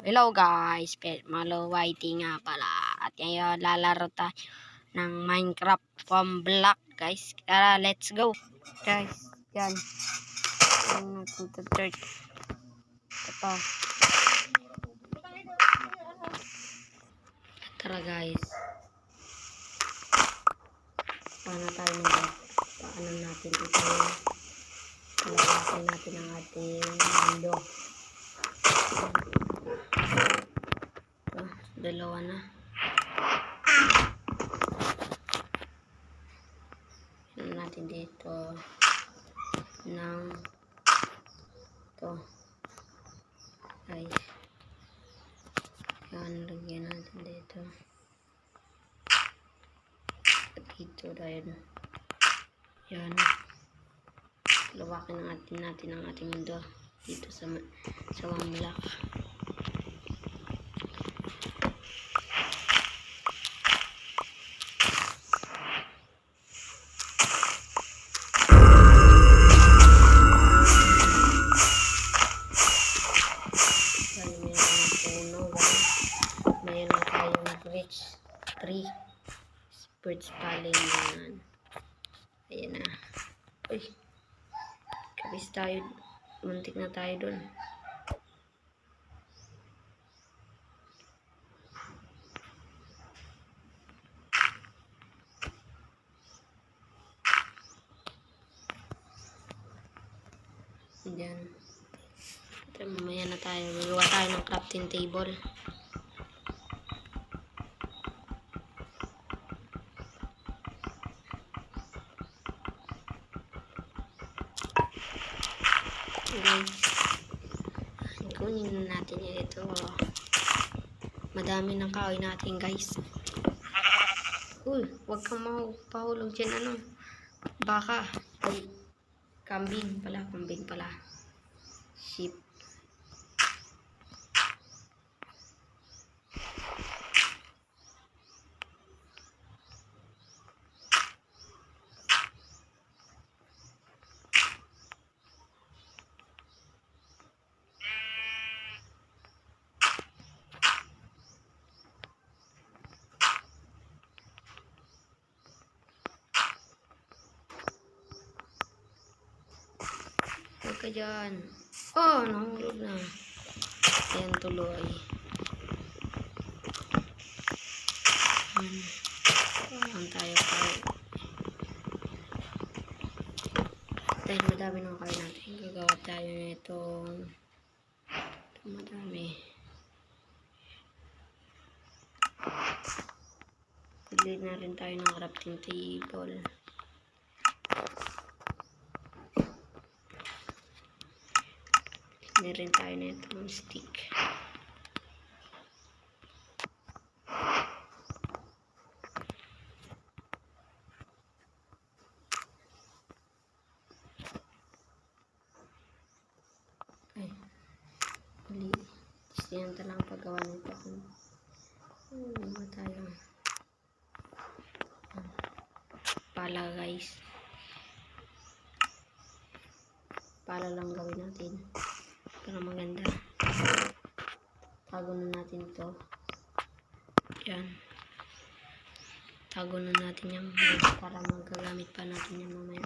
Hello guys, Pet Malo Whitey nga pala. At ngayon lalaro tayo ng Minecraft from block guys. Tara, let's go. Guys, yan. Yan natin to dirt. Ito. Tara guys. Paano tayo nila? Paano natin ito? Palawasin natin ang ating mundo. Dalawa na. Yan natin dito ng ito. Guys. Yan, lagyan natin dito. At dito dahil yan. Lawakin natin ang ating mundo dito sa Wamblak. Mayroon na tayong bridge 3 birds palin yan. Ayan na. Uy, kabis tayo, muntik na tayo dun. Ayan. Ito, mamaya na tayo, magawa tayo ng crafting table. Guys, kunin na natin ito. Madami ng kahoy natin guys. Uy, huwag kang pahulog dyan baka. Ay, kambing pala. Sheep. Huwag ka dyan. Oh, nahulog na. Ayan tuloy. Ayan tayo kayo. Dahil madami ng kayo natin. Gagawa tayo nito. Madami. Paglit na rin tayo ng crafting table. Hindi rin tayo na itong stick. Ay, mali. Yan talang paggawa nito. Ano tayo? Pala guys. Pala lang gawin natin. Para maganda. Tago na natin to. Yan. Tago na natin yan para magagamit pa natin yan mamaya.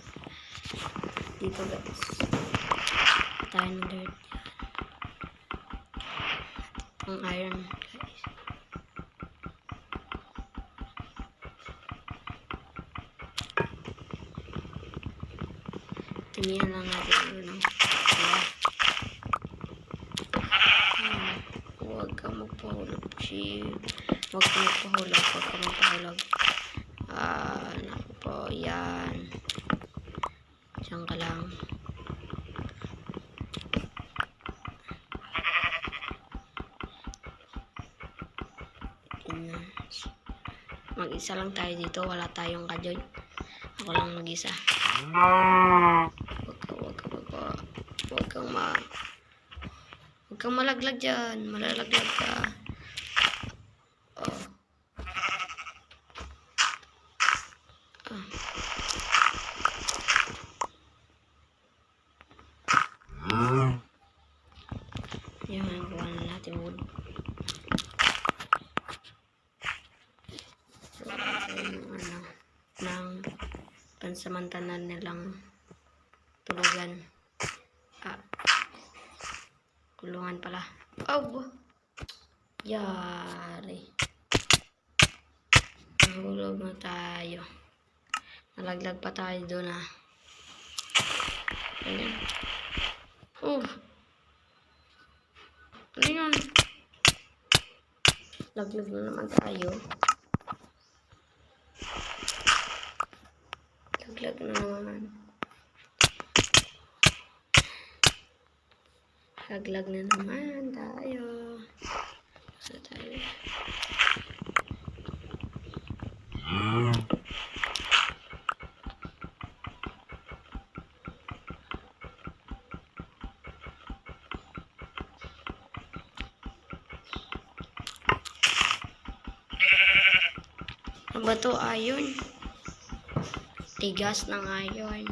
Dito guys. Tayo ng dirt. Ang iron guys. Tinihan lang natin huwag ka magpahulog. Huwag ka magpahulog. Naku po, yan. Diyan ka lang. Mag-isa lang tayo dito. Wala tayong kajoy. Ako lang mag-isa. Huwag kang malaglag dyan. Malalaglag ka. Oh. Yan, gawa na natin wood. ng pansamantala nilang tulugan. Kulungan pala. Oh! Yari. Nahulog na tayo. Nalaglag pa tayo doon Ayan. Ano yun? Laglag na naman tayo. Laglag na naman. Laglag na naman tayo. Saan tayo? Ano ba to? Iron? Tigas ng iron.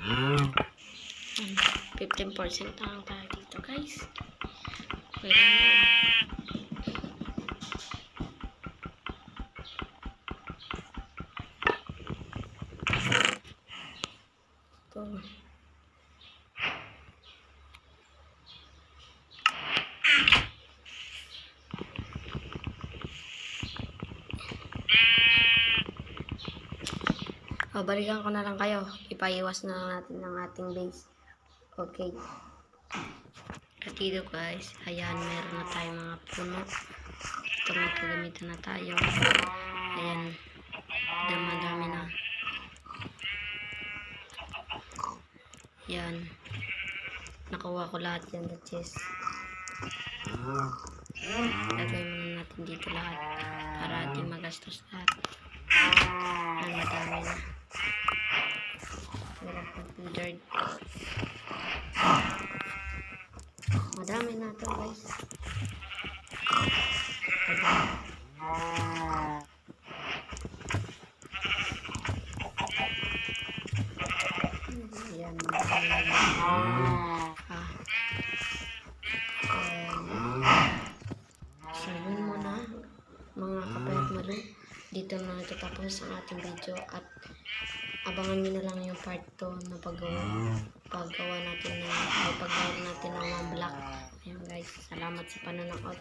Hmm. 15% na lang tayo dito, guys. Pwede na. Ito. Balikan ko na lang kayo. Ipaiwas na lang natin ng ating base. Okay. At dito guys, ayan, meron na tayong mga puno. Ito, may kagamitan na tayo. Ayan, dami na. Ayan. Nakuha ko lahat yan, the chest. Lagay muna natin dito lahat para di magastos lahat. Ayan, madami na. Dirt. Madami na ito guys. Ayan, madami na. Sabihin mo na mga kapayat malo. Dito na natatapos ang ating video at abangan nyo na lang yung part 2 na paggawa natin ng mga block. Ayun guys, salamat sa panonood.